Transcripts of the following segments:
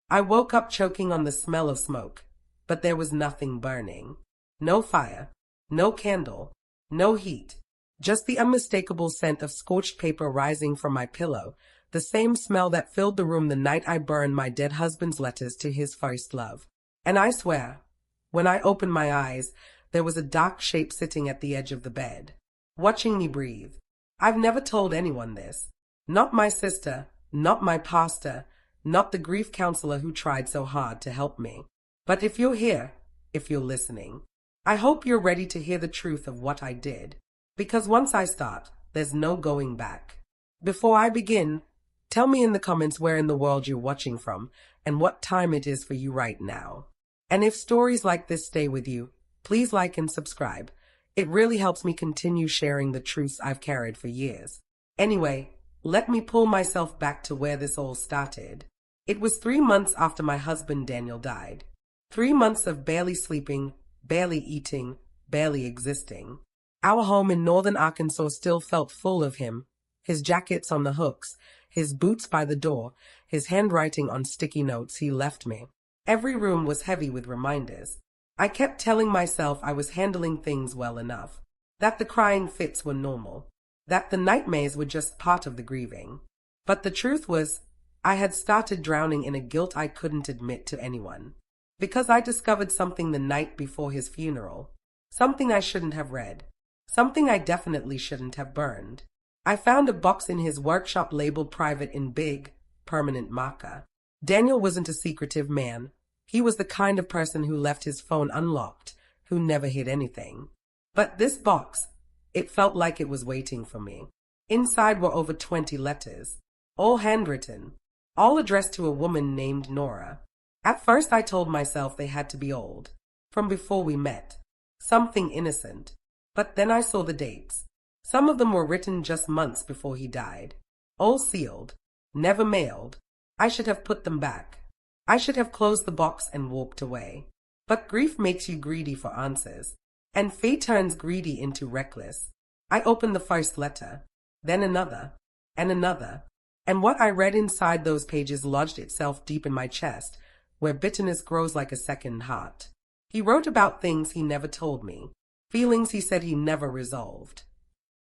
I woke up choking on the smell of smoke, but there was nothing burning. No fire, no candle, no heat, just the unmistakable scent of scorched paper rising from my pillow, the same smell that filled the room the night I burned my dead husband's letters to his first love. And I swear, when I opened my eyes, there was a dark shape sitting at the edge of the bed, watching me breathe. I've never told anyone this. Not my sister, not my pastor, not the grief counselor who tried so hard to help me. But if you're here, if you're listening, I hope you're ready to hear the truth of what I did. Because once I start, there's no going back. Before I begin, tell me in the comments where in the world you're watching from and what time it is for you right now. And if stories like this stay with you, please like and subscribe. It really helps me continue sharing the truths I've carried for years. Anyway, let me pull myself back to where this all started. It was 3 months after my husband Daniel died. 3 months of barely sleeping, barely eating, barely existing. Our home in northern Arkansas still felt full of him. His jackets on the hooks, his boots by the door, his handwriting on sticky notes he left me. Every room was heavy with reminders. I kept telling myself I was handling things well enough, that the crying fits were normal, that the nightmares were just part of the grieving. But the truth was, I had started drowning in a guilt I couldn't admit to anyone. Because I discovered something the night before his funeral. Something I shouldn't have read. Something I definitely shouldn't have burned. I found a box in his workshop labeled private in big, permanent marker. Daniel wasn't a secretive man. He was the kind of person who left his phone unlocked, who never hid anything. But this box, it felt like it was waiting for me. Inside were over 20 letters, all handwritten, all addressed to a woman named Nora. At first I told myself they had to be old, from before we met, something innocent. But then I saw the dates. Some of them were written just months before he died, all sealed, never mailed. I should have put them back. I should have closed the box and walked away. But grief makes you greedy for answers, and fate turns greedy into reckless. I opened the first letter, then another, and another, and what I read inside those pages lodged itself deep in my chest, where bitterness grows like a second heart. He wrote about things he never told me, feelings he said he never resolved,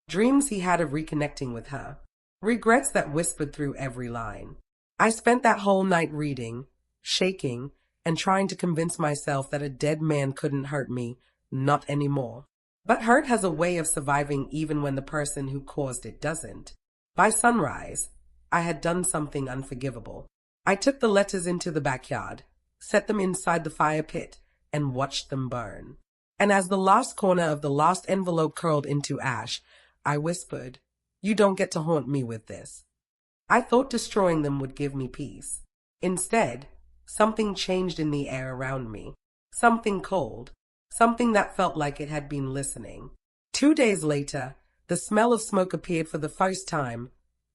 dreams he had of reconnecting with her, regrets that whispered through every line. I spent that whole night reading, shaking, and trying to convince myself that a dead man couldn't hurt me, not anymore. But hurt has a way of surviving even when the person who caused it doesn't. By sunrise, I had done something unforgivable. I took the letters into the backyard, set them inside the fire pit, and watched them burn. And as the last corner of the last envelope curled into ash, I whispered, "You don't get to haunt me with this." I thought destroying them would give me peace. Instead, something changed in the air around me. Something cold. Something that felt like it had been listening. 2 days later, the smell of smoke appeared for the first time,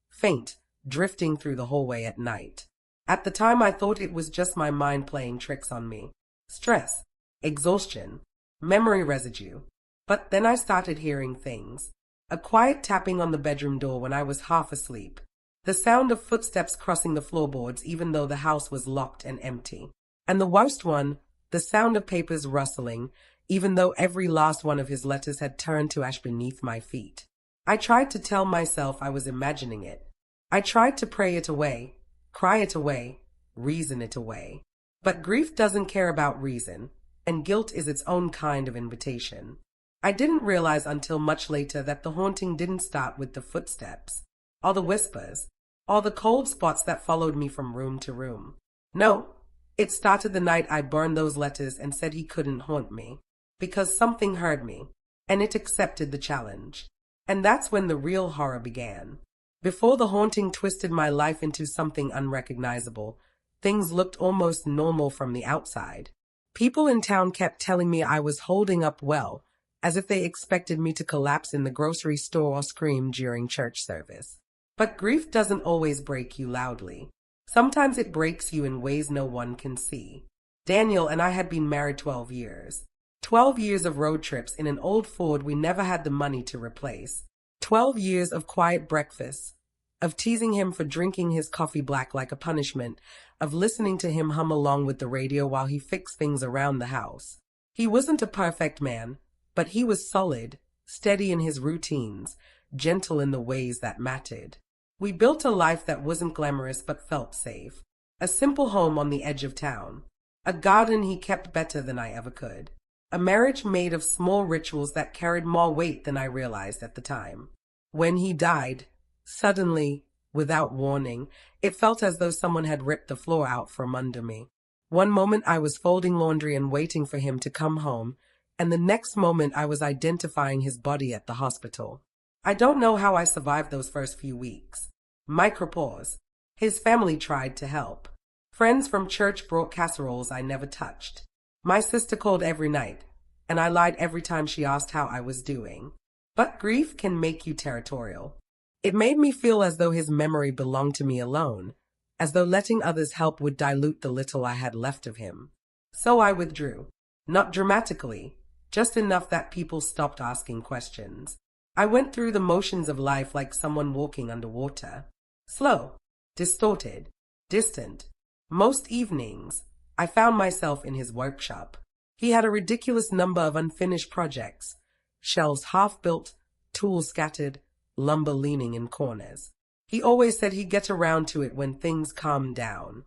faint, drifting through the hallway at night. At the time I thought it was just my mind playing tricks on me. Stress, exhaustion, memory residue. But then I started hearing things. A quiet tapping on the bedroom door when I was half asleep. The sound of footsteps crossing the floorboards even though the house was locked and empty. And the worst one, the sound of papers rustling, even though every last one of his letters had turned to ash beneath my feet. I tried to tell myself I was imagining it. I tried to pray it away, cry it away, reason it away. But grief doesn't care about reason, and guilt is its own kind of invitation. I didn't realize until much later that the haunting didn't start with the footsteps, or the whispers, or the cold spots that followed me from room to room. No, it started the night I burned those letters and said he couldn't haunt me, because something heard me, and it accepted the challenge. And that's when the real horror began. Before the haunting twisted my life into something unrecognizable, things looked almost normal from the outside. People in town kept telling me I was holding up well, as if they expected me to collapse in the grocery store or scream during church service. But grief doesn't always break you loudly. Sometimes it breaks you in ways no one can see. Daniel and I had been married 12 years. 12 years of road trips in an old Ford we never had the money to replace. 12 years of quiet breakfasts, of teasing him for drinking his coffee black like a punishment, of listening to him hum along with the radio while he fixed things around the house. He wasn't a perfect man, but he was solid, steady in his routines, gentle in the ways that mattered. We built a life that wasn't glamorous but felt safe. A simple home on the edge of town. A garden he kept better than I ever could. A marriage made of small rituals that carried more weight than I realized at the time. When he died, suddenly, without warning, it felt as though someone had ripped the floor out from under me. One moment I was folding laundry and waiting for him to come home, and the next moment I was identifying his body at the hospital. I don't know how I survived those first few weeks. Micropause. His family tried to help. Friends from church brought casseroles I never touched. My sister called every night, and I lied every time she asked how I was doing. But grief can make you territorial. It made me feel as though his memory belonged to me alone, as though letting others help would dilute the little I had left of him. So I withdrew. Not dramatically, just enough that people stopped asking questions. I went through the motions of life like someone walking underwater. Slow, distorted, distant. Most evenings, I found myself in his workshop. He had a ridiculous number of unfinished projects, shelves half-built, tools scattered, lumber leaning in corners. He always said he'd get around to it when things calmed down.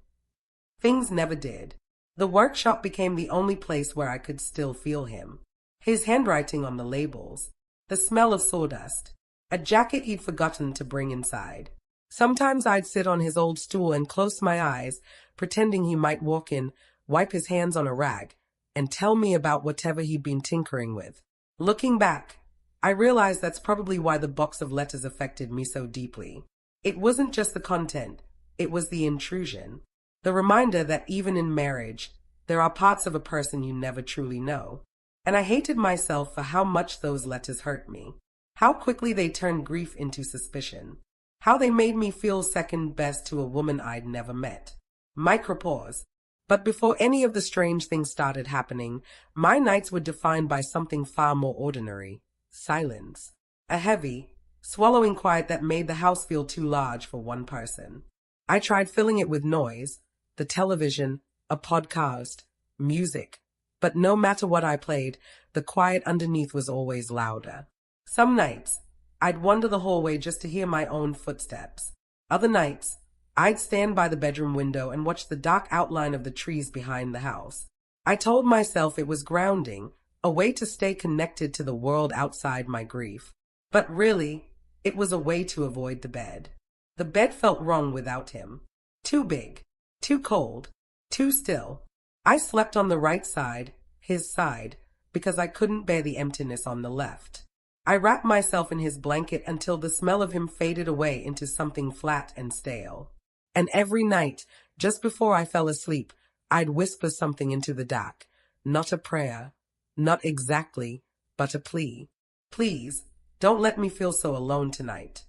Things never did. The workshop became the only place where I could still feel him. His handwriting on the labels, the smell of sawdust, a jacket he'd forgotten to bring inside. Sometimes I'd sit on his old stool and close my eyes, pretending he might walk in, wipe his hands on a rag, and tell me about whatever he'd been tinkering with. Looking back, I realized that's probably why the box of letters affected me so deeply. It wasn't just the content, it was the intrusion. The reminder that even in marriage, there are parts of a person you never truly know. And I hated myself for how much those letters hurt me. How quickly they turned grief into suspicion. How they made me feel second best to a woman I'd never met. Micropause. But before any of the strange things started happening, my nights were defined by something far more ordinary. Silence. A heavy, swallowing quiet that made the house feel too large for one person. I tried filling it with noise, the television, a podcast, music. But no matter what I played, the quiet underneath was always louder. Some nights, I'd wander the hallway just to hear my own footsteps. Other nights, I'd stand by the bedroom window and watch the dark outline of the trees behind the house. I told myself it was grounding, a way to stay connected to the world outside my grief. But really, it was a way to avoid the bed. The bed felt wrong without him. Too big, too cold, too still. I slept on the right side, his side, because I couldn't bear the emptiness on the left. I wrapped myself in his blanket until the smell of him faded away into something flat and stale. And every night, just before I fell asleep, I'd whisper something into the dark. Not a prayer, not exactly, but a plea. Please, don't let me feel so alone tonight.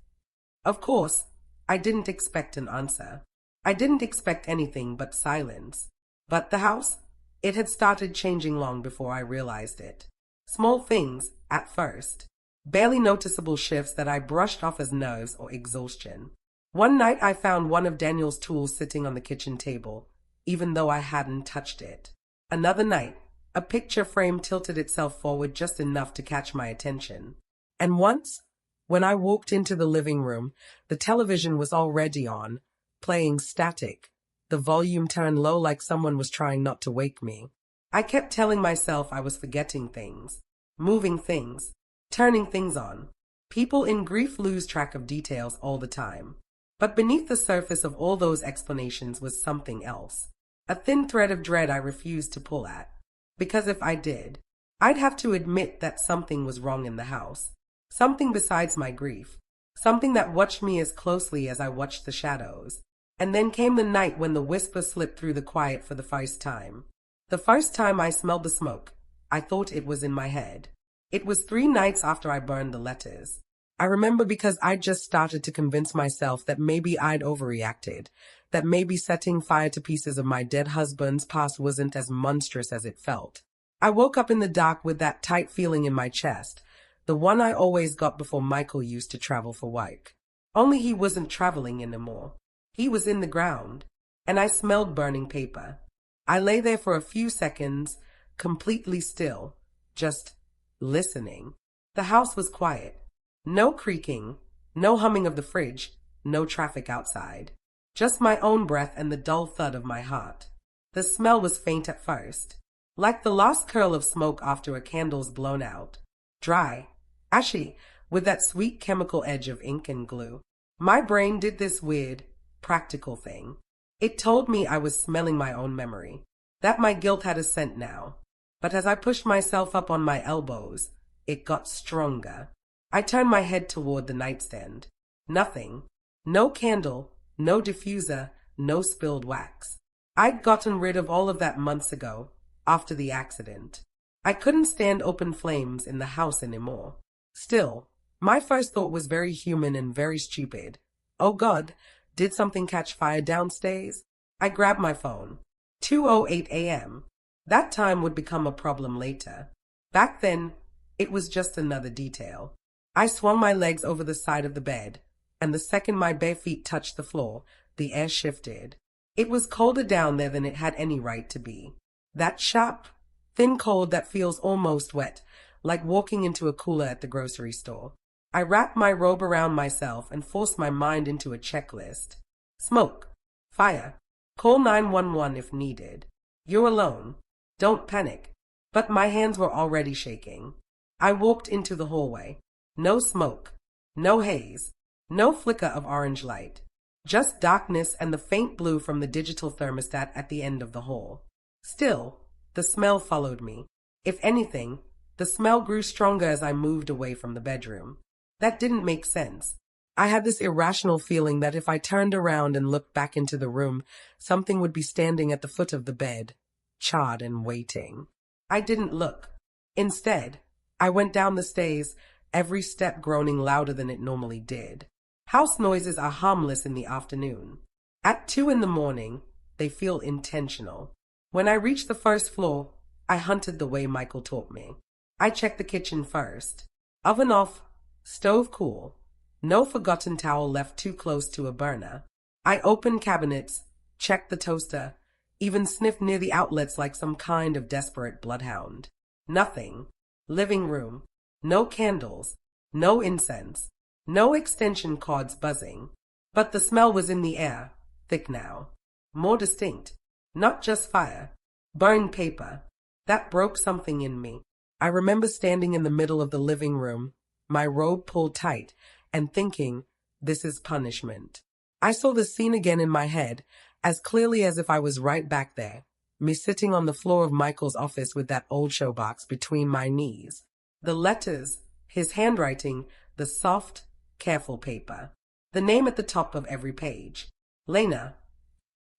Of course, I didn't expect an answer. I didn't expect anything but silence. But the house? It had started changing long before I realized it. Small things, at first. Barely noticeable shifts that I brushed off as nerves or exhaustion. One night I found one of Daniel's tools sitting on the kitchen table, even though I hadn't touched it. Another night, a picture frame tilted itself forward just enough to catch my attention. And once, when I walked into the living room, the television was already on, playing static. The volume turned low like someone was trying not to wake me. I kept telling myself I was forgetting things, moving things, turning things on. People in grief lose track of details all the time. But beneath the surface of all those explanations was something else. A thin thread of dread I refused to pull at. Because if I did, I'd have to admit that something was wrong in the house. Something besides my grief. Something that watched me as closely as I watched the shadows. And then came the night when the whisper slipped through the quiet for the first time. The first time I smelled the smoke, I thought it was in my head. It was 3 nights after I burned the letters. I remember because I'd just started to convince myself that maybe I'd overreacted, that maybe setting fire to pieces of my dead husband's past wasn't as monstrous as it felt. I woke up in the dark with that tight feeling in my chest, the one I always got before Michael used to travel for work. Only he wasn't traveling anymore. He was in the ground. and I smelled burning paper. I lay there for a few seconds, completely still, just listening. The house was quiet. No creaking, no humming of the fridge, no traffic outside. Just my own breath and the dull thud of my heart. The smell was faint at first, like the last curl of smoke after a candle's blown out. Dry, ashy, with that sweet chemical edge of ink and glue. My brain did this weird, practical thing. It told me I was smelling my own memory, that my guilt had a scent now. But as I pushed myself up on my elbows, it got stronger. I turned my head toward the nightstand. Nothing. No candle, no diffuser, no spilled wax. I'd gotten rid of all of that months ago, after the accident. I couldn't stand open flames in the house anymore. Still, my first thought was very human and very stupid. Oh God, did something catch fire downstairs? I grabbed my phone. 2:08 a.m. That time would become a problem later. Back then, it was just another detail. I swung my legs over the side of the bed, and the second my bare feet touched the floor, the air shifted. It was colder down there than it had any right to be. That sharp, thin cold that feels almost wet, like walking into a cooler at the grocery store. I wrapped my robe around myself and forced my mind into a checklist. Smoke. Fire. Call 911 if needed. You're alone. Don't panic. But my hands were already shaking. I walked into the hallway. No smoke. No haze. No flicker of orange light. Just darkness and the faint blue from the digital thermostat at the end of the hall. Still, the smell followed me. If anything, the smell grew stronger as I moved away from the bedroom. That didn't make sense. I had this irrational feeling that if I turned around and looked back into the room, something would be standing at the foot of the bed, charred and waiting. I didn't look. Instead, I went down the stairs, every step groaning louder than it normally did. House noises are harmless in the afternoon. At 2 in the morning, they feel intentional. When I reached the first floor, I hunted the way Michael taught me. I checked the kitchen first. Oven off, stove cool. No forgotten towel left too close to a burner. I opened cabinets, checked the toaster, even sniffed near the outlets like some kind of desperate bloodhound. Nothing. Living room. No candles. No incense. No extension cords buzzing. But the smell was in the air, thick now. More distinct. Not just fire. Burned paper. That broke something in me. I remember standing in the middle of the living room, my robe pulled tight, and thinking, this is punishment. I saw the scene again in my head, as clearly as if I was right back there, me sitting on the floor of Michael's office with that old showbox between my knees. The letters, his handwriting, the soft, careful paper. The name at the top of every page. Lena.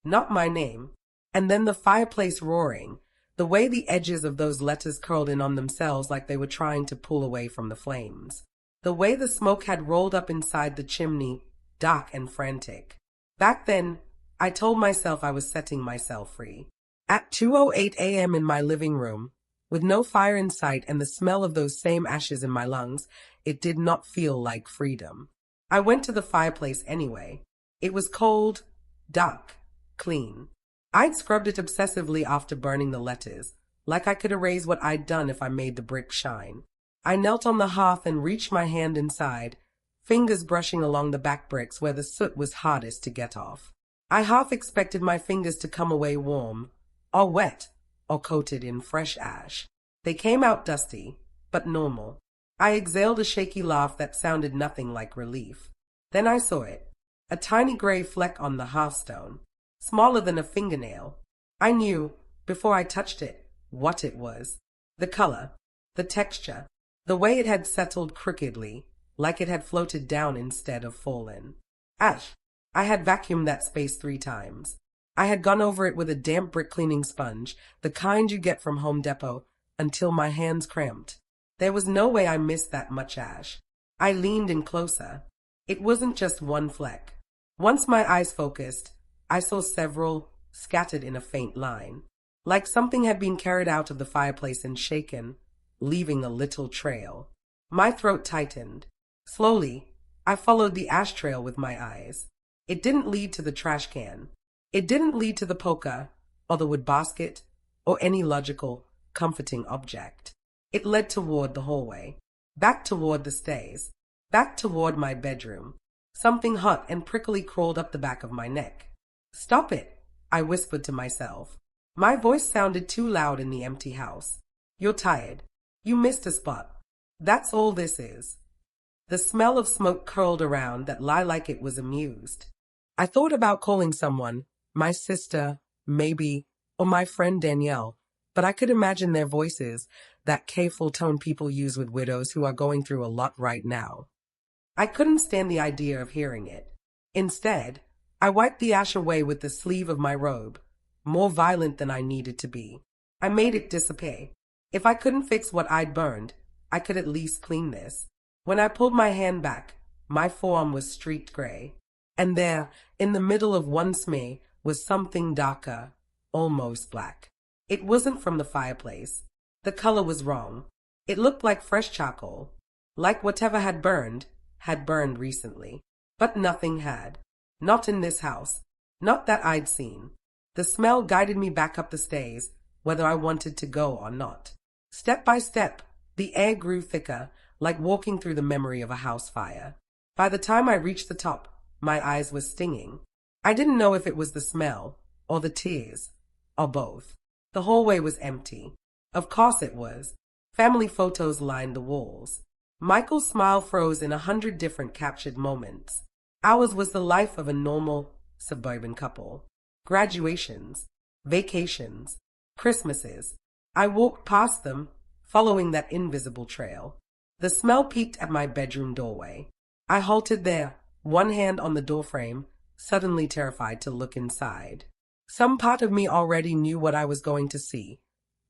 Not my name. And then the fireplace roaring, the way the edges of those letters curled in on themselves like they were trying to pull away from the flames. The way the smoke had rolled up inside the chimney, dark and frantic. Back then, I told myself I was setting myself free. At 2:08 a.m. in my living room, with no fire in sight and the smell of those same ashes in my lungs, it did not feel like freedom. I went to the fireplace anyway. It was cold, dark, clean. I'd scrubbed it obsessively after burning the letters, like I could erase what I'd done if I made the brick shine. I knelt on the hearth and reached my hand inside, fingers brushing along the back bricks where the soot was hardest to get off. I half expected my fingers to come away warm, or wet, or coated in fresh ash. They came out dusty, but normal. I exhaled a shaky laugh that sounded nothing like relief. Then I saw it, a tiny gray fleck on the hearthstone. Smaller than a fingernail. I knew, before I touched it, what it was. The color, the texture, the way it had settled crookedly, like it had floated down instead of fallen. Ash. I had vacuumed that space 3 times. I had gone over it with a damp brick cleaning sponge, the kind you get from Home Depot, until my hands cramped. There was no way I missed that much ash. I leaned in closer. It wasn't just one fleck. Once my eyes focused, I saw several, scattered in a faint line, like something had been carried out of the fireplace and shaken, leaving a little trail. My throat tightened. Slowly, I followed the ash trail with my eyes. It didn't lead to the trash can. It didn't lead to the poker, or the wood basket, or any logical, comforting object. It led toward the hallway, back toward the stairs, back toward my bedroom. Something hot and prickly crawled up the back of my neck. "Stop it," I whispered to myself. My voice sounded too loud in the empty house. "You're tired. You missed a spot. That's all this is." The smell of smoke curled around that lie like it was amused. I thought about calling someone, my sister, maybe, or my friend Danielle, but I could imagine their voices, that K-full tone people use with widows who are going through a lot right now. I couldn't stand the idea of hearing it. Instead, I wiped the ash away with the sleeve of my robe, more violent than I needed to be. I made it disappear. If I couldn't fix what I'd burned, I could at least clean this. When I pulled my hand back, my forearm was streaked gray. And there, in the middle of one smear, was something darker, almost black. It wasn't from the fireplace. The color was wrong. It looked like fresh charcoal, like whatever had burned recently. But nothing had. Not in this house. Not that I'd seen. The smell guided me back up the stairs, whether I wanted to go or not. Step by step, the air grew thicker, like walking through the memory of a house fire. By the time I reached the top, my eyes were stinging. I didn't know if it was the smell, or the tears, or both. The hallway was empty. Of course it was. Family photos lined the walls. Michael's smile froze in 100 different captured moments. Ours was the life of a normal, suburban couple. Graduations, vacations, Christmases. I walked past them, following that invisible trail. The smell peeked at my bedroom doorway. I halted there, one hand on the doorframe, suddenly terrified to look inside. Some part of me already knew what I was going to see.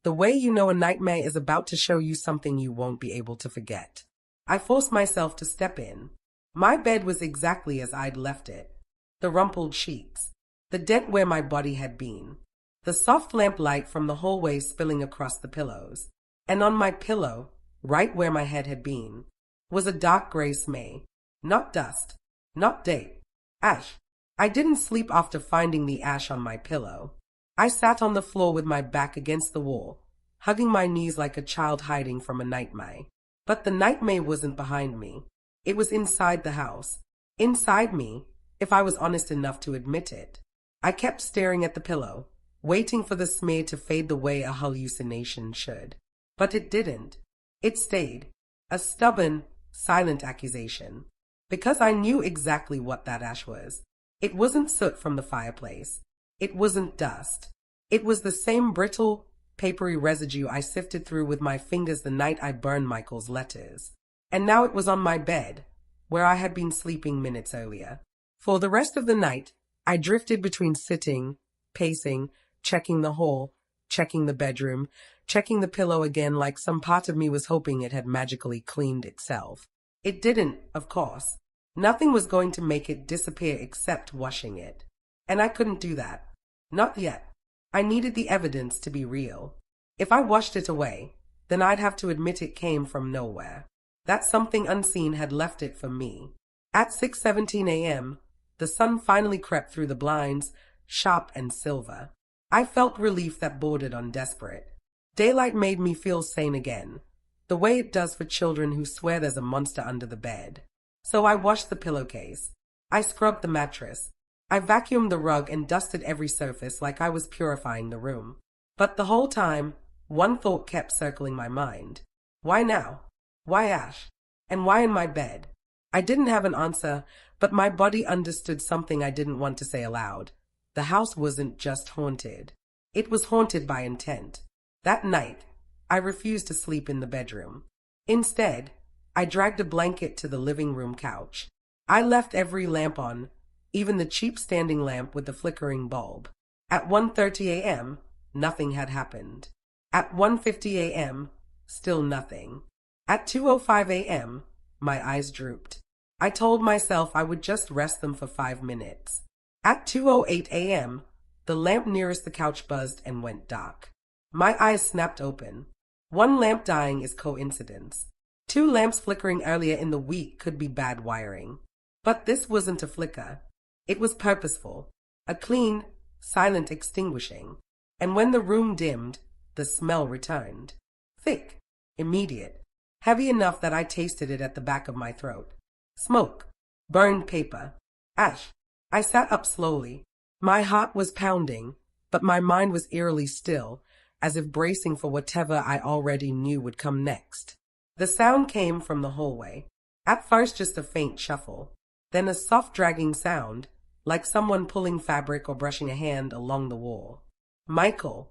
The way you know a nightmare is about to show you something you won't be able to forget. I forced myself to step in. My bed was exactly as I'd left it. The rumpled sheets, the dent where my body had been, the soft lamplight from the hallway spilling across the pillows. And on my pillow, right where my head had been, was a dark gray smear. Not dust, not date, ash. I didn't sleep after finding the ash on my pillow. I sat on the floor with my back against the wall, hugging my knees like a child hiding from a nightmare. But the nightmare wasn't behind me. It was inside the house. Inside me, if I was honest enough to admit it. I kept staring at the pillow, waiting for the smear to fade the way a hallucination should. But it didn't. It stayed. A stubborn, silent accusation. Because I knew exactly what that ash was. It wasn't soot from the fireplace. It wasn't dust. It was the same brittle, papery residue I sifted through with my fingers the night I burned Michael's letters. And now it was on my bed, where I had been sleeping minutes earlier. For the rest of the night, I drifted between sitting, pacing, checking the hall, checking the bedroom, checking the pillow again like some part of me was hoping it had magically cleaned itself. It didn't, of course. Nothing was going to make it disappear except washing it. And I couldn't do that. Not yet. I needed the evidence to be real. If I washed it away, then I'd have to admit it came from nowhere. That something unseen had left it for me. At 6:17 a.m., the sun finally crept through the blinds, sharp and silver. I felt relief that bordered on desperate. Daylight made me feel sane again, the way it does for children who swear there's a monster under the bed. So I washed the pillowcase. I scrubbed the mattress. I vacuumed the rug and dusted every surface like I was purifying the room. But the whole time, one thought kept circling my mind. Why now? Why ash? And why in my bed? I didn't have an answer, but my body understood something I didn't want to say aloud. The house wasn't just haunted. It was haunted by intent. That night, I refused to sleep in the bedroom. Instead, I dragged a blanket to the living room couch. I left every lamp on, even the cheap standing lamp with the flickering bulb. At 1:30 a.m., nothing had happened. At 1:50 a.m., still nothing. At 2:05 a.m., my eyes drooped. I told myself I would just rest them for 5 minutes. At 2:08 a.m., the lamp nearest the couch buzzed and went dark. My eyes snapped open. One lamp dying is coincidence. 2 lamps flickering earlier in the week could be bad wiring. But this wasn't a flicker. It was purposeful. A clean, silent extinguishing. And when the room dimmed, the smell returned. Thick, immediate, heavy enough that I tasted it at the back of my throat. Smoke, burned paper, ash. I sat up slowly. My heart was pounding, but my mind was eerily still, as if bracing for whatever I already knew would come next. The sound came from the hallway. At first just a faint shuffle, then a soft dragging sound, like someone pulling fabric or brushing a hand along the wall. Michael.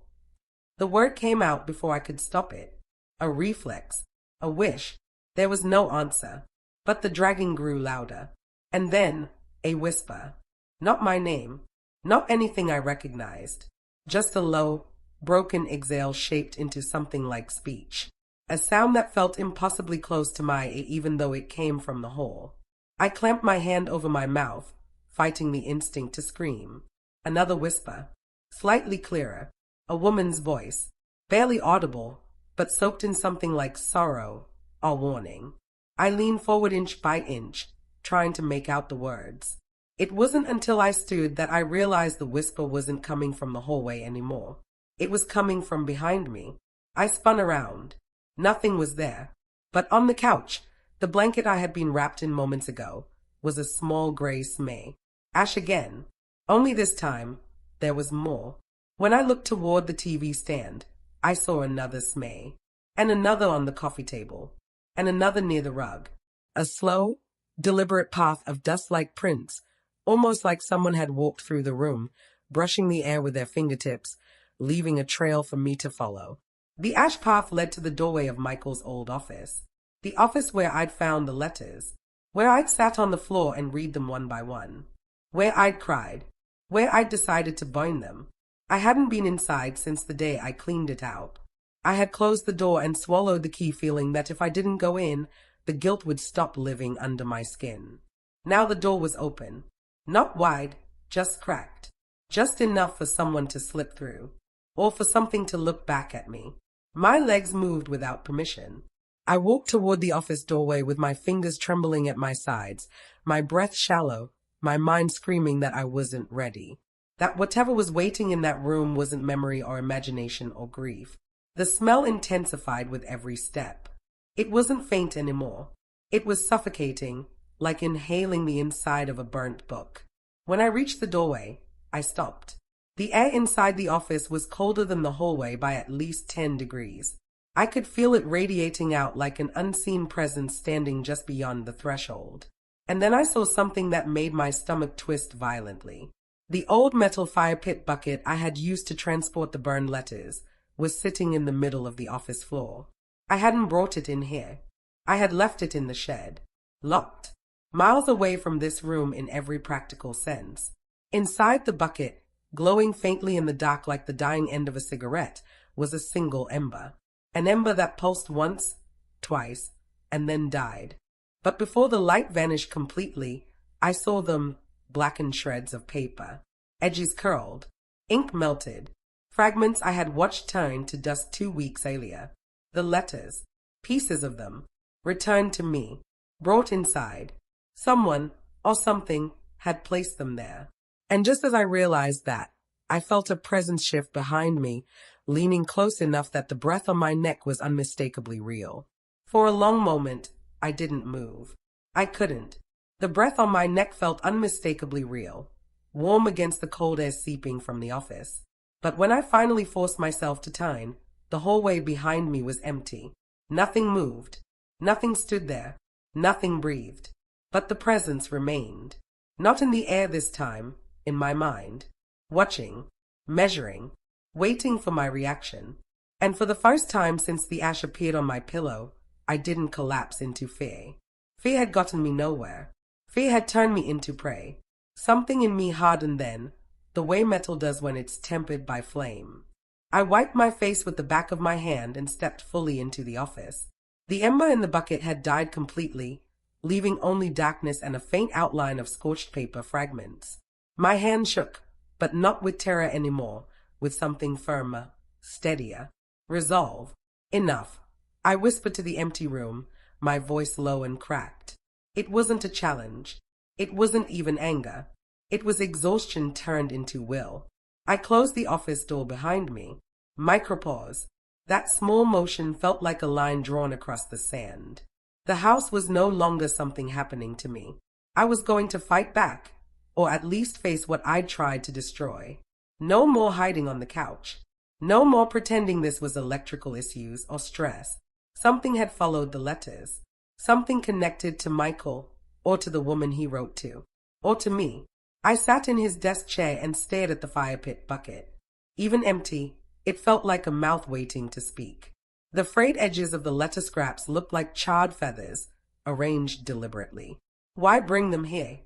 The word came out before I could stop it. A reflex, a wish. There was no answer, but the dragging grew louder. And then, a whisper. Not my name, not anything I recognized. Just a low, broken exhale shaped into something like speech. A sound that felt impossibly close to my ear even though it came from the hall. I clamped my hand over my mouth, fighting the instinct to scream. Another whisper, slightly clearer, a woman's voice, barely audible, but soaked in something like sorrow or warning. I leaned forward inch by inch, trying to make out the words. It wasn't until I stood that I realized the whisper wasn't coming from the hallway anymore. It was coming from behind me. I spun around. Nothing was there. But on the couch, the blanket I had been wrapped in moments ago, was a small gray smay. Ash again. Only this time, there was more. When I looked toward the TV stand, I saw another smay, and another on the coffee table, and another near the rug. A slow, deliberate path of dust-like prints, almost like someone had walked through the room, brushing the air with their fingertips, leaving a trail for me to follow. The ash path led to the doorway of Michael's old office, the office where I'd found the letters, where I'd sat on the floor and read them one by one, where I'd cried, where I'd decided to burn them. I hadn't been inside since the day I cleaned it out. I had closed the door and swallowed the key, feeling that if I didn't go in, the guilt would stop living under my skin. Now the door was open. Not wide, just cracked. Just enough for someone to slip through, or for something to look back at me. My legs moved without permission. I walked toward the office doorway with my fingers trembling at my sides, my breath shallow, my mind screaming that I wasn't ready. That whatever was waiting in that room wasn't memory or imagination or grief. The smell intensified with every step. It wasn't faint anymore. It was suffocating, like inhaling the inside of a burnt book. When I reached the doorway, I stopped. The air inside the office was colder than the hallway by at least 10 degrees. I could feel it radiating out like an unseen presence standing just beyond the threshold. And then I saw something that made my stomach twist violently. The old metal fire pit bucket I had used to transport the burned letters was sitting in the middle of the office floor. I hadn't brought it in here. I had left it in the shed, locked, miles away from this room in every practical sense. Inside the bucket, glowing faintly in the dark like the dying end of a cigarette, was a single ember. An ember that pulsed once, twice, and then died. But before the light vanished completely, I saw them blackened shreds of paper, edges curled, ink melted, fragments I had watched turn to dust 2 weeks earlier. The letters, pieces of them, returned to me, brought inside. Someone, or something, had placed them there. And just as I realized that, I felt a presence shift behind me, leaning close enough that the breath on my neck was unmistakably real. For a long moment, I didn't move. I couldn't. The breath on my neck felt unmistakably real, warm against the cold air seeping from the office. But when I finally forced myself to turn, the hallway behind me was empty. Nothing moved. Nothing stood there. Nothing breathed. But the presence remained. Not in the air this time, in my mind. Watching, measuring, waiting for my reaction. And for the first time since the ash appeared on my pillow, I didn't collapse into fear. Fear had gotten me nowhere. Fear had turned me into prey. Something in me hardened then, the way metal does when it's tempered by flame. I wiped my face with the back of my hand and stepped fully into the office. The ember in the bucket had died completely, leaving only darkness and a faint outline of scorched paper fragments. My hand shook, but not with terror anymore, with something firmer, steadier. Resolve. Enough. I whispered to the empty room, my voice low and cracked. It wasn't a challenge. It wasn't even anger. It was exhaustion turned into will. I closed the office door behind me. Micropause. That small motion felt like a line drawn across the sand. The house was no longer something happening to me. I was going to fight back, or at least face what I'd tried to destroy. No more hiding on the couch. No more pretending this was electrical issues or stress. Something had followed the letters. Something connected to Michael, or to the woman he wrote to, or to me. I sat in his desk chair and stared at the fire pit bucket. Even empty, it felt like a mouth waiting to speak. The frayed edges of the letter scraps looked like charred feathers, arranged deliberately. Why bring them here?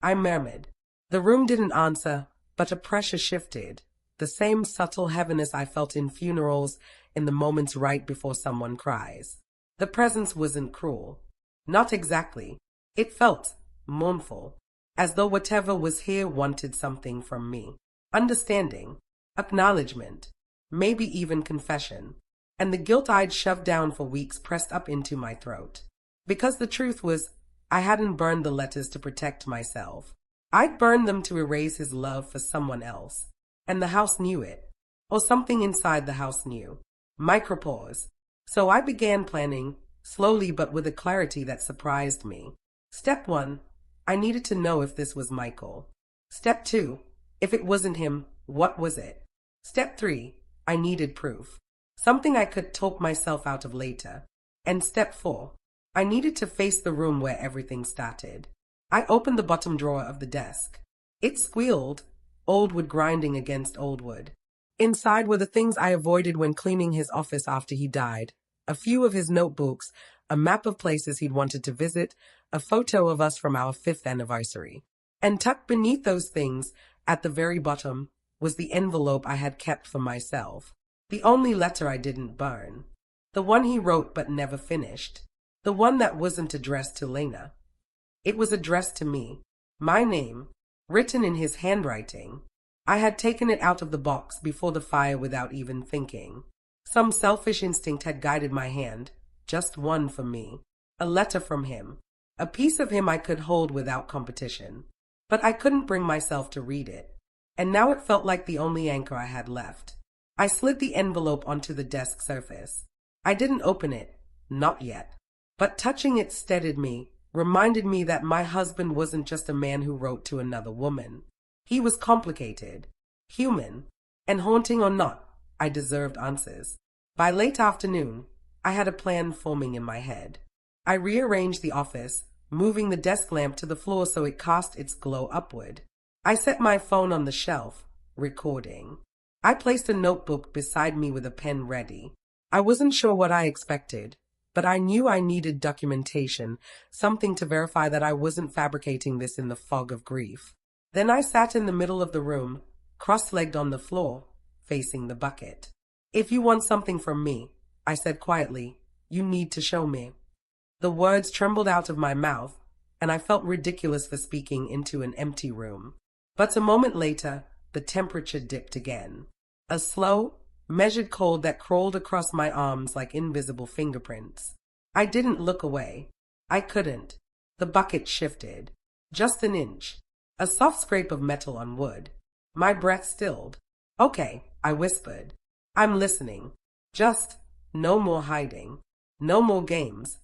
I murmured. The room didn't answer, but a pressure shifted, the same subtle heaviness I felt in funerals in the moments right before someone cries. The presence wasn't cruel. Not exactly. It felt mournful, as though whatever was here wanted something from me. Understanding, acknowledgement, maybe even confession. And the guilt I'd shoved down for weeks pressed up into my throat. Because the truth was, I hadn't burned the letters to protect myself. I'd burned them to erase his love for someone else. And the house knew it. Or something inside the house knew. Micropause. So I began planning, slowly but with a clarity that surprised me. Step 1. I needed to know if this was Michael. Step 2. If it wasn't him, what was it? Step 3. I needed proof. Something I could talk myself out of later. And step 4. I needed to face the room where everything started. I opened the bottom drawer of the desk. It squealed, old wood grinding against old wood. Inside were the things I avoided when cleaning his office after he died. A few of his notebooks, a map of places he'd wanted to visit, a photo of us from our 5th anniversary. And tucked beneath those things, at the very bottom, was the envelope I had kept for myself. The only letter I didn't burn. The one he wrote but never finished. The one that wasn't addressed to Lena. It was addressed to me. My name, written in his handwriting. I had taken it out of the box before the fire without even thinking. Some selfish instinct had guided my hand, just one for me. A letter from him. A piece of him I could hold without competition. But I couldn't bring myself to read it. And now it felt like the only anchor I had left. I slid the envelope onto the desk surface. I didn't open it, not yet. But touching it steadied me, reminded me that my husband wasn't just a man who wrote to another woman. He was complicated, human, and haunting or not, I deserved answers. By late afternoon, I had a plan forming in my head. I rearranged the office, moving the desk lamp to the floor so it cast its glow upward. I set my phone on the shelf, recording. I placed a notebook beside me with a pen ready. I wasn't sure what I expected, but I knew I needed documentation, something to verify that I wasn't fabricating this in the fog of grief. Then I sat in the middle of the room, cross-legged on the floor, facing the bucket. If you want something from me, I said quietly, you need to show me. The words trembled out of my mouth, and I felt ridiculous for speaking into an empty room. But a moment later, the temperature dipped again. A slow, measured cold that crawled across my arms like invisible fingerprints. I didn't look away. I couldn't. The bucket shifted. Just an inch. A soft scrape of metal on wood. My breath stilled. Okay, I whispered. I'm listening. Just no more hiding. No more games.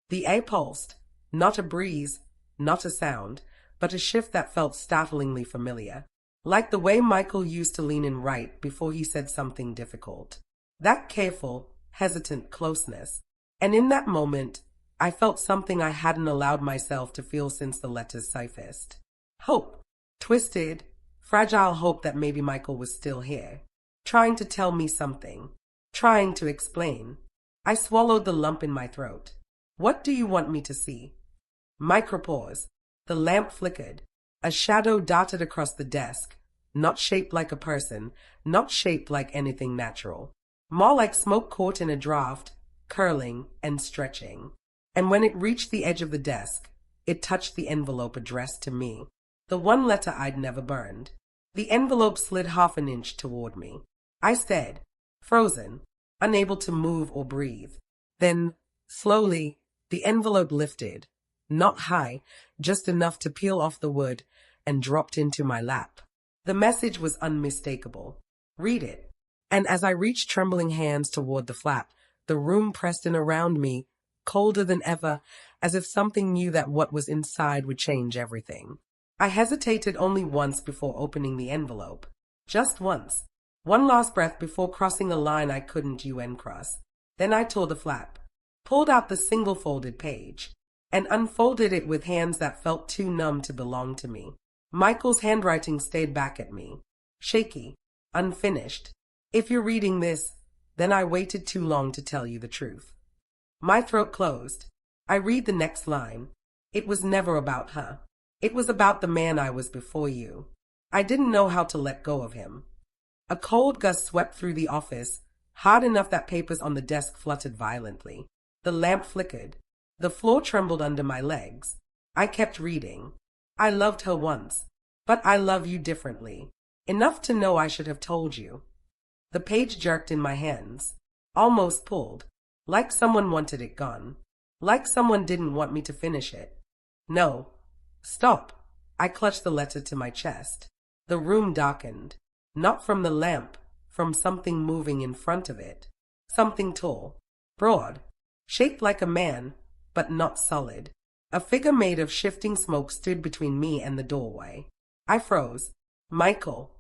The air pulsed. Not a breeze, not a sound, but a shift that felt startlingly familiar. Like the way Michael used to lean in right before he said something difficult. That careful, hesitant closeness. And in that moment, I felt something I hadn't allowed myself to feel since the letters surfaced. Hope. Twisted, fragile hope that maybe Michael was still here. Trying to tell me something. Trying to explain. I swallowed the lump in my throat. What do you want me to see? Micropause. The lamp flickered. A shadow darted across the desk, not shaped like a person, not shaped like anything natural. More like smoke caught in a draft, curling and stretching. And when it reached the edge of the desk, it touched the envelope addressed to me, the one letter I'd never burned. The envelope slid half an inch toward me. I stared, frozen, unable to move or breathe. Then, slowly, the envelope lifted, not high, just enough to peel off the wood, and dropped into my lap. The message was unmistakable. Read it. And as I reached trembling hands toward the flap, the room pressed in around me, colder than ever, as if something knew that what was inside would change everything. I hesitated only once before opening the envelope. Just once. One last breath before crossing a line I couldn't cross. Then I tore the flap, pulled out the single folded page, and unfolded it with hands that felt too numb to belong to me. Michael's handwriting stayed back at me, shaky, unfinished. If you're reading this, then I waited too long to tell you the truth. My throat closed. I read the next line. It was never about her. It was about the man I was before you. I didn't know how to let go of him. A cold gust swept through the office, hard enough that papers on the desk fluttered violently. The lamp flickered. The floor trembled under my legs. I kept reading. I loved her once, but I love you differently. Enough to know I should have told you. The page jerked in my hands, almost pulled, like someone wanted it gone, like someone didn't want me to finish it. No. Stop. I clutched the letter to my chest. The room darkened, not from the lamp, from something moving in front of it. Something tall, broad, shaped like a man, but not solid. A figure made of shifting smoke stood between me and the doorway. I froze. Michael.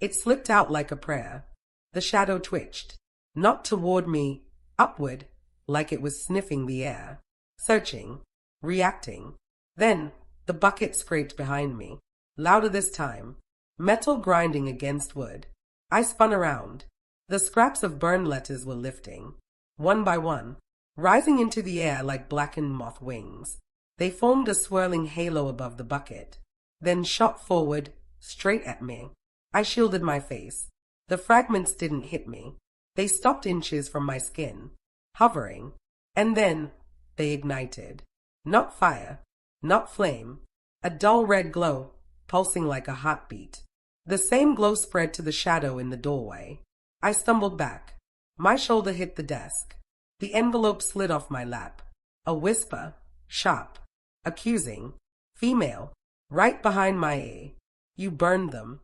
It slipped out like a prayer. The shadow twitched, not toward me, upward, like it was sniffing the air, searching, reacting. Then the bucket scraped behind me, louder this time, metal grinding against wood. I spun around. The scraps of burned letters were lifting, one by one, rising into the air like blackened moth wings. They formed a swirling halo above the bucket, then shot forward, straight at me. I shielded my face. The fragments didn't hit me. They stopped inches from my skin, hovering, and then they ignited. Not fire, not flame, a dull red glow, pulsing like a heartbeat. The same glow spread to the shadow in the doorway. I stumbled back. My shoulder hit the desk. The envelope slid off my lap. A whisper, sharp, accusing, female, right behind my ear. You burned them.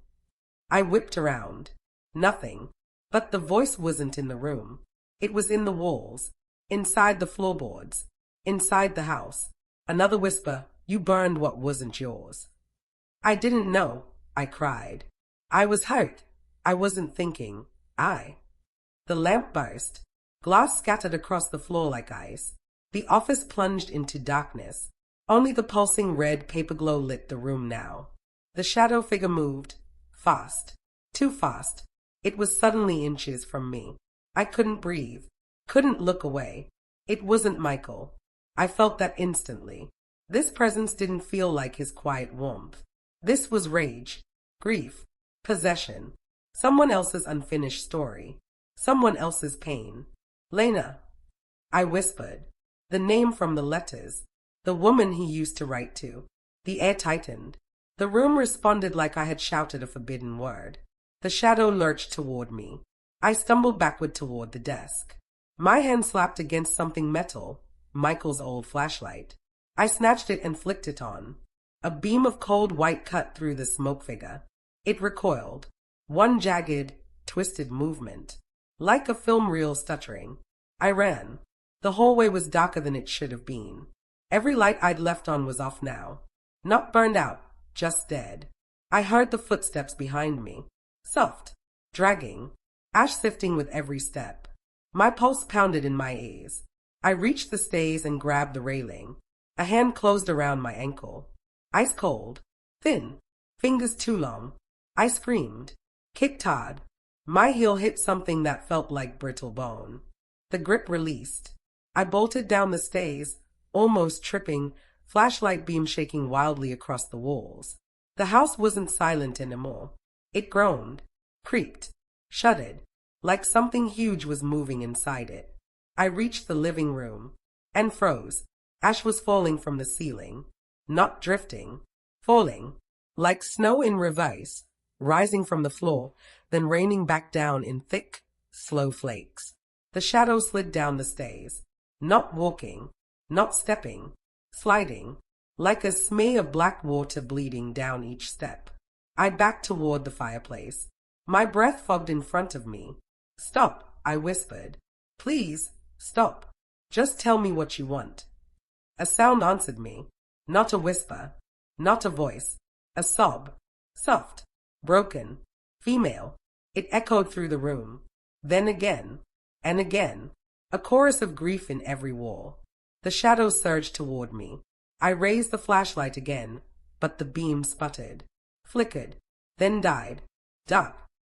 I whipped around. Nothing. But the voice wasn't in the room. It was in the walls, inside the floorboards, inside the house. Another whisper, you burned what wasn't yours. I didn't know, I cried. I was hurt. I wasn't thinking. The lamp burst. Glass scattered across the floor like ice. The office plunged into darkness. Only the pulsing red paper glow lit the room now. The shadow figure moved. Fast. Too fast. It was suddenly inches from me. I couldn't breathe. Couldn't look away. It wasn't Michael. I felt that instantly. This presence didn't feel like his quiet warmth. This was rage, grief, possession. Someone else's unfinished story. Someone else's pain. Lena. I whispered. The name from the letters. The woman he used to write to. The air tightened. The room responded like I had shouted a forbidden word. The shadow lurched toward me. I stumbled backward toward the desk. My hand slapped against something metal, Michael's old flashlight. I snatched it and flicked it on. A beam of cold white cut through the smoke figure. It recoiled. One jagged, twisted movement. Like a film reel stuttering. I ran. The hallway was darker than it should have been. Every light I'd left on was off now. Not burned out, just dead. I heard the footsteps behind me. Soft, dragging, ash sifting with every step. My pulse pounded in my ears. I reached the stays and grabbed the railing. A hand closed around my ankle. Ice cold, thin, fingers too long. I screamed, kicked hard. My heel hit something that felt like brittle bone. The grip released. I bolted down the stays, almost tripping, flashlight beam shaking wildly across the walls. The house wasn't silent anymore. It groaned, creaked, shuddered, like something huge was moving inside it. I reached the living room and froze. Ash was falling from the ceiling, not drifting, falling, like snow in reverse, rising from the floor, then raining back down in thick, slow flakes. The shadow slid down the stairs, not walking, not stepping, sliding, like a smear of black water bleeding down each step. I backed toward the fireplace, my breath fogged in front of me. Stop, I whispered. Please, stop. Just tell me what you want. A sound answered me. Not a whisper, not a voice, a sob. Soft, broken, female. It echoed through the room. Then again, and again, a chorus of grief in every wall. The shadows surged toward me. I raised the flashlight again, but the beam sputtered, flickered, then died. Dark,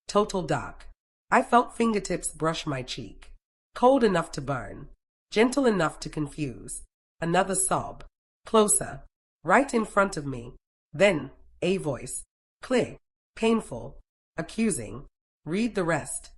total dark. I felt fingertips brush my cheek. Cold enough to burn, gentle enough to confuse. Another sob. Closer, right in front of me. Then, a voice. Clear, painful, accusing. Read the rest.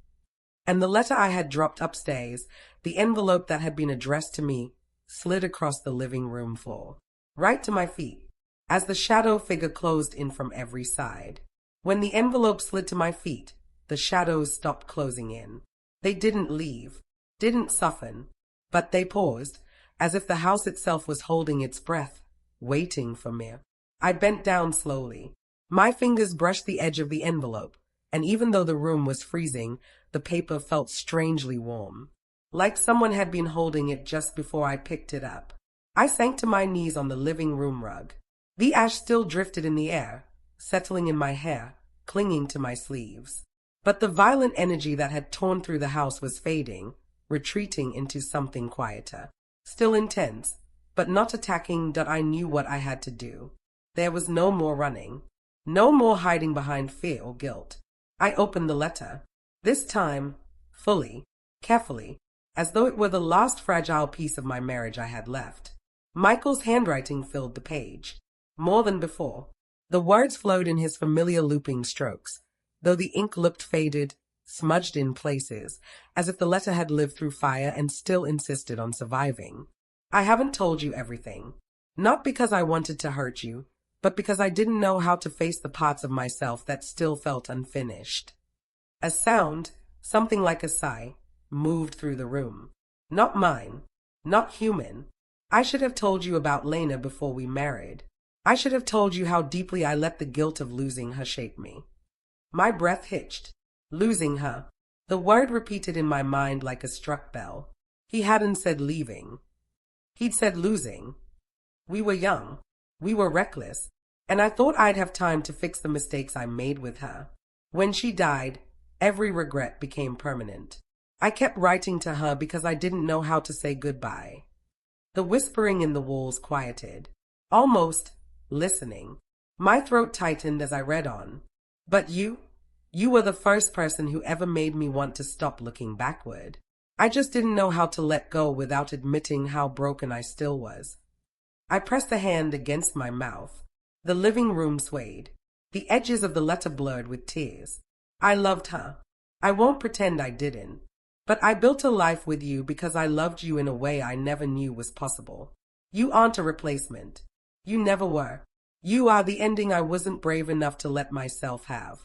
And the letter I had dropped upstairs, the envelope that had been addressed to me, slid across the living room floor, right to my feet, as the shadow figure closed in from every side. When the envelope slid to my feet, the shadows stopped closing in. They didn't leave, didn't soften, but they paused, as if the house itself was holding its breath, waiting for me. I bent down slowly. My fingers brushed the edge of the envelope, and even though the room was freezing, the paper felt strangely warm, like someone had been holding it just before I picked it up. I sank to my knees on the living room rug. The ash still drifted in the air, settling in my hair, clinging to my sleeves. But the violent energy that had torn through the house was fading, retreating into something quieter. Still intense, but not attacking. That I knew what I had to do. There was no more running, no more hiding behind fear or guilt. I opened the letter, this time, fully, carefully, as though it were the last fragile piece of my marriage I had left. Michael's handwriting filled the page. More than before, the words flowed in his familiar looping strokes, though the ink looked faded, smudged in places, as if the letter had lived through fire and still insisted on surviving. I haven't told you everything, not because I wanted to hurt you, but because I didn't know how to face the parts of myself that still felt unfinished. A sound, something like a sigh, moved through the room. Not mine, not human. I should have told you about Lena before we married. I should have told you how deeply I let the guilt of losing her shape me. My breath hitched. Losing her. The word repeated in my mind like a struck bell. He hadn't said leaving. He'd said losing. We were young. We were reckless. And I thought I'd have time to fix the mistakes I made with her. When she died, every regret became permanent. I kept writing to her because I didn't know how to say goodbye. The whispering in the walls quieted. Almost listening. My throat tightened as I read on. But you were the first person who ever made me want to stop looking backward. I just didn't know how to let go without admitting how broken I still was. I pressed a hand against my mouth. The living room swayed. The edges of the letter blurred with tears. I loved her. I won't pretend I didn't. But I built a life with you because I loved you in a way I never knew was possible. You aren't a replacement. You never were. You are the ending I wasn't brave enough to let myself have.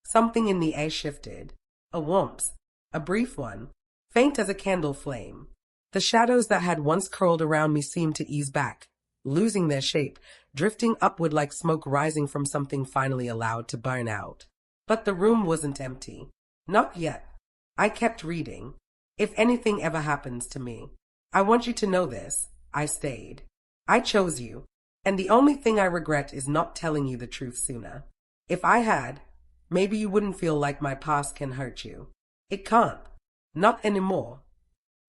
Something in the air shifted. A warmth. A brief one. Faint as a candle flame. The shadows that had once curled around me seemed to ease back, losing their shape, drifting upward like smoke rising from something finally allowed to burn out. But the room wasn't empty. Not yet. I kept reading. If anything ever happens to me, I want you to know this. I stayed. I chose you. And the only thing I regret is not telling you the truth sooner. If I had, maybe you wouldn't feel like my past can hurt you. It can't. Not anymore.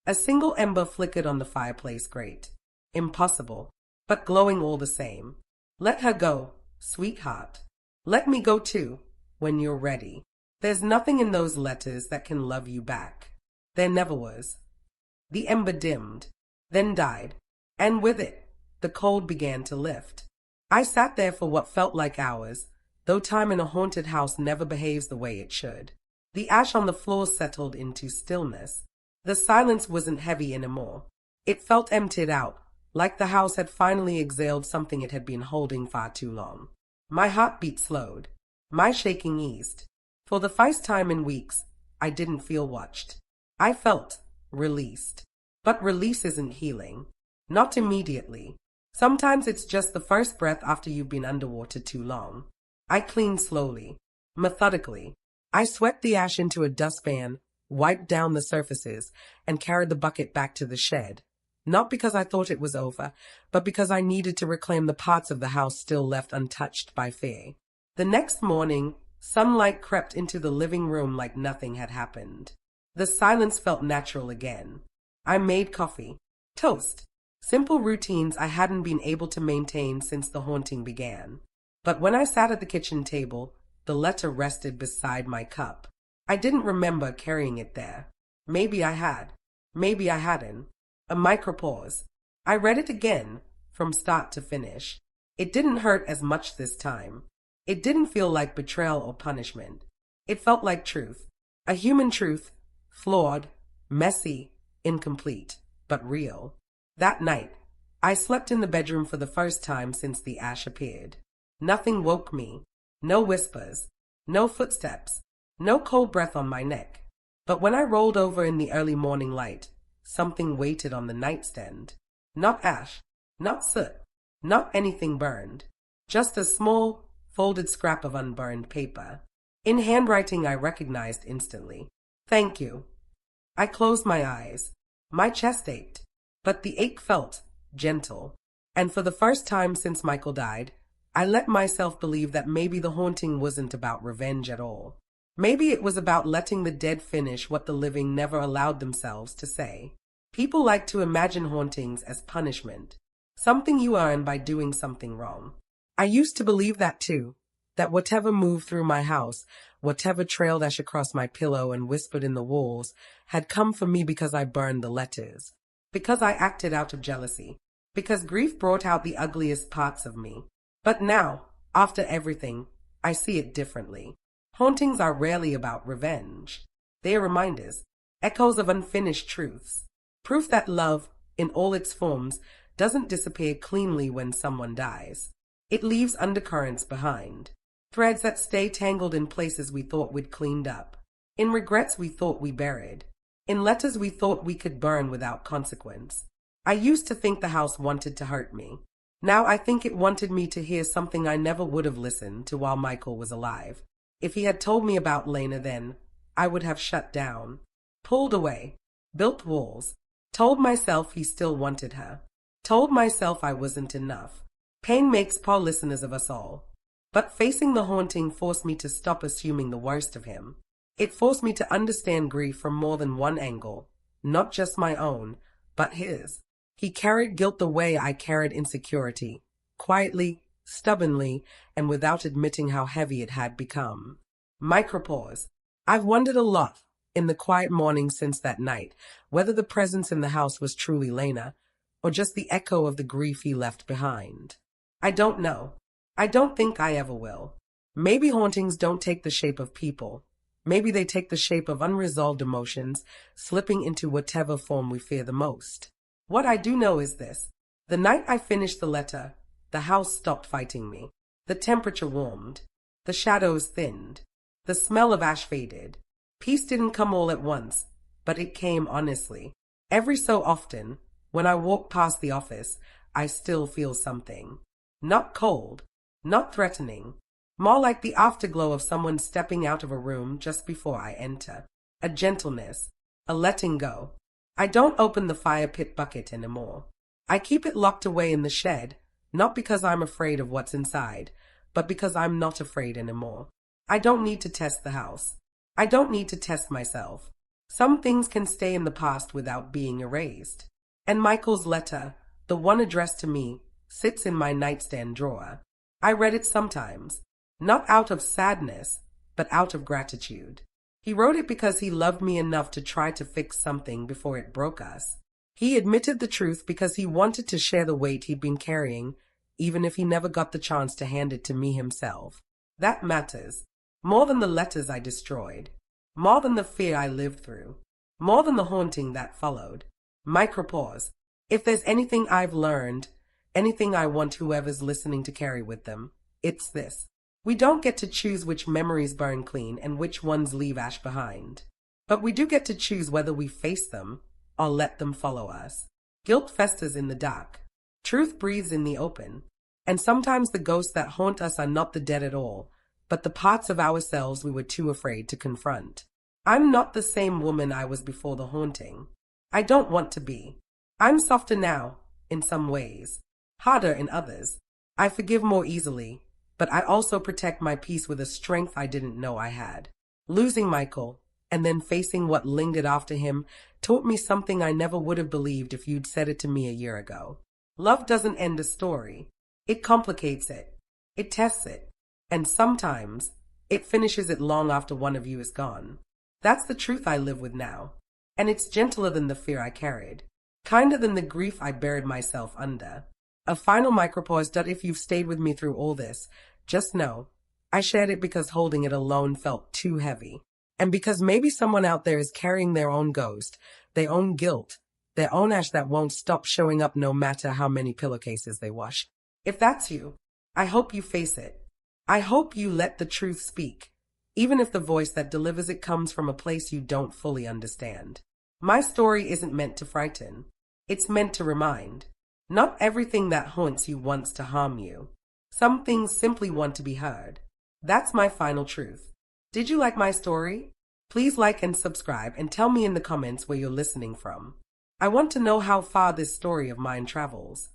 A single ember flickered on the fireplace grate. Impossible, but glowing all the same. Let her go, sweetheart. Let me go too, when you're ready. There's nothing in those letters that can love you back. There never was. The ember dimmed, then died, and with it, the cold began to lift. I sat there for what felt like hours, though time in a haunted house never behaves the way it should. The ash on the floor settled into stillness. The silence wasn't heavy anymore. It felt emptied out, like the house had finally exhaled something it had been holding far too long. My heartbeat slowed. My shaking eased. For the first time in weeks, I didn't feel watched. I felt released. But release isn't healing. Not immediately. Sometimes it's just the first breath after you've been underwater too long. I cleaned slowly, methodically. I swept the ash into a dustpan, wiped down the surfaces, and carried the bucket back to the shed. Not because I thought it was over, but because I needed to reclaim the parts of the house still left untouched by fear. The next morning, sunlight crept into the living room like nothing had happened. The silence felt natural again. I made coffee, toast, simple routines I hadn't been able to maintain since the haunting began. But when I sat at the kitchen table, the letter rested beside my cup. I didn't remember carrying it there. Maybe I had. Maybe I hadn't. A micropause. I read it again, from start to finish. It didn't hurt as much this time. It didn't feel like betrayal or punishment. It felt like truth. A human truth, flawed, messy, incomplete, but real. That night, I slept in the bedroom for the first time since the ash appeared. Nothing woke me. No whispers. No footsteps. No cold breath on my neck. But when I rolled over in the early morning light, something waited on the nightstand. Not ash, not soot, not anything burned. Just a small, folded scrap of unburned paper. In handwriting I recognized instantly. Thank you. I closed my eyes. My chest ached, but the ache felt gentle. And for the first time since Michael died, I let myself believe that maybe the haunting wasn't about revenge at all. Maybe it was about letting the dead finish what the living never allowed themselves to say. People like to imagine hauntings as punishment, something you earn by doing something wrong. I used to believe that too, that whatever moved through my house, whatever trailed ash across my pillow and whispered in the walls, had come for me because I burned the letters, because I acted out of jealousy, because grief brought out the ugliest parts of me. But now, after everything, I see it differently. Hauntings are rarely about revenge. They are reminders, echoes of unfinished truths. Proof that love, in all its forms, doesn't disappear cleanly when someone dies. It leaves undercurrents behind. Threads that stay tangled in places we thought we'd cleaned up. In regrets we thought we buried. In letters we thought we could burn without consequence. I used to think the house wanted to hurt me. Now I think it wanted me to hear something I never would have listened to while Michael was alive. If he had told me about Lena then, I would have shut down, pulled away, built walls, told myself he still wanted her, told myself I wasn't enough. Pain makes poor listeners of us all. But facing the haunting forced me to stop assuming the worst of him. It forced me to understand grief from more than one angle, not just my own, but his. He carried guilt the way I carried insecurity, quietly, stubbornly, and without admitting how heavy it had become. Micropause. I've wondered a lot, in the quiet mornings since that night, whether the presence in the house was truly Lena, or just the echo of the grief he left behind. I don't know. I don't think I ever will. Maybe hauntings don't take the shape of people. Maybe they take the shape of unresolved emotions, slipping into whatever form we fear the most. What I do know is this. The night I finished the letter, the house stopped fighting me. The temperature warmed. The shadows thinned. The smell of ash faded. Peace didn't come all at once, but it came honestly. Every so often, when I walk past the office, I still feel something. Not cold, not threatening, more like the afterglow of someone stepping out of a room just before I enter. A gentleness, a letting go. I don't open the fire pit bucket anymore. I keep it locked away in the shed, not because I'm afraid of what's inside, but because I'm not afraid anymore. I don't need to test the house. I don't need to test myself. Some things can stay in the past without being erased. And Michael's letter, the one addressed to me, sits in my nightstand drawer. I read it sometimes, not out of sadness, but out of gratitude. He wrote it because he loved me enough to try to fix something before it broke us. He admitted the truth because he wanted to share the weight he'd been carrying, even if he never got the chance to hand it to me himself. That matters. More than the letters I destroyed. More than the fear I lived through. More than the haunting that followed. Micropause. If there's anything I've learned, anything I want whoever's listening to carry with them, it's this. We don't get to choose which memories burn clean and which ones leave ash behind. But we do get to choose whether we face them or let them follow us. Guilt festers in the dark. Truth breathes in the open. And sometimes the ghosts that haunt us are not the dead at all, but the parts of ourselves we were too afraid to confront. I'm not the same woman I was before the haunting. I don't want to be. I'm softer now, in some ways, harder in others. I forgive more easily, but I also protect my peace with a strength I didn't know I had. Losing Michael, and then facing what lingered after him, taught me something I never would have believed if you'd said it to me a year ago. Love doesn't end a story. It complicates it. It tests it. And sometimes, it finishes it long after one of you is gone. That's the truth I live with now. And it's gentler than the fear I carried. Kinder than the grief I buried myself under. A final micropause that if you've stayed with me through all this, just know, I shared it because holding it alone felt too heavy. And because maybe someone out there is carrying their own ghost, their own guilt, their own ash that won't stop showing up no matter how many pillowcases they wash. If that's you, I hope you face it. I hope you let the truth speak, even if the voice that delivers it comes from a place you don't fully understand. My story isn't meant to frighten. It's meant to remind. Not everything that haunts you wants to harm you. Some things simply want to be heard. That's my final truth. Did you like my story? Please like and subscribe and tell me in the comments where you're listening from. I want to know how far this story of mine travels.